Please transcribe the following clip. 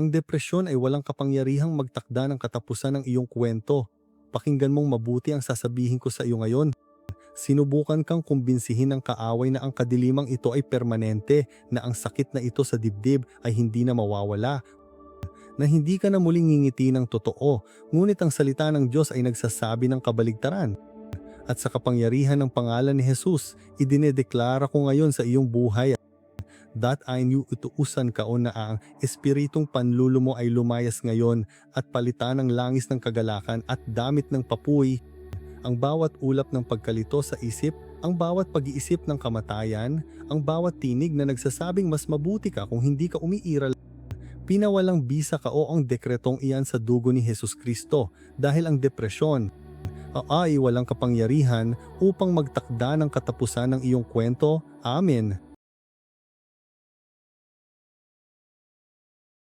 Ang depresyon ay walang kapangyarihang magtakda ng katapusan ng iyong kwento. Pakinggan mong mabuti ang sasabihin ko sa iyo ngayon. Sinubukan kang kumbinsihin ng kaaway na ang kadilimang ito ay permanente, na ang sakit na ito sa dibdib ay hindi na mawawala, na hindi ka na muling ngingiti ng totoo, ngunit ang salita ng Diyos ay nagsasabi ng kabaligtaran. At sa kapangyarihan ng pangalan ni Jesus, idinedeklara ko ngayon sa iyong buhay that ay niyo utuusan kaon na ang espiritong panlulumo ay lumayas ngayon at palitan ng langis ng kagalakan at damit ng papuy, ang bawat ulap ng pagkalito sa isip, ang bawat pag-iisip ng kamatayan, ang bawat tinig na nagsasabing mas mabuti ka kung hindi ka umiiral. Pinawalang bisa ka o ang dekretong iyan sa dugo ni Jesus Kristo dahil ang depresyon ay walang kapangyarihan upang magtakda ng katapusan ng iyong kwento. Amen.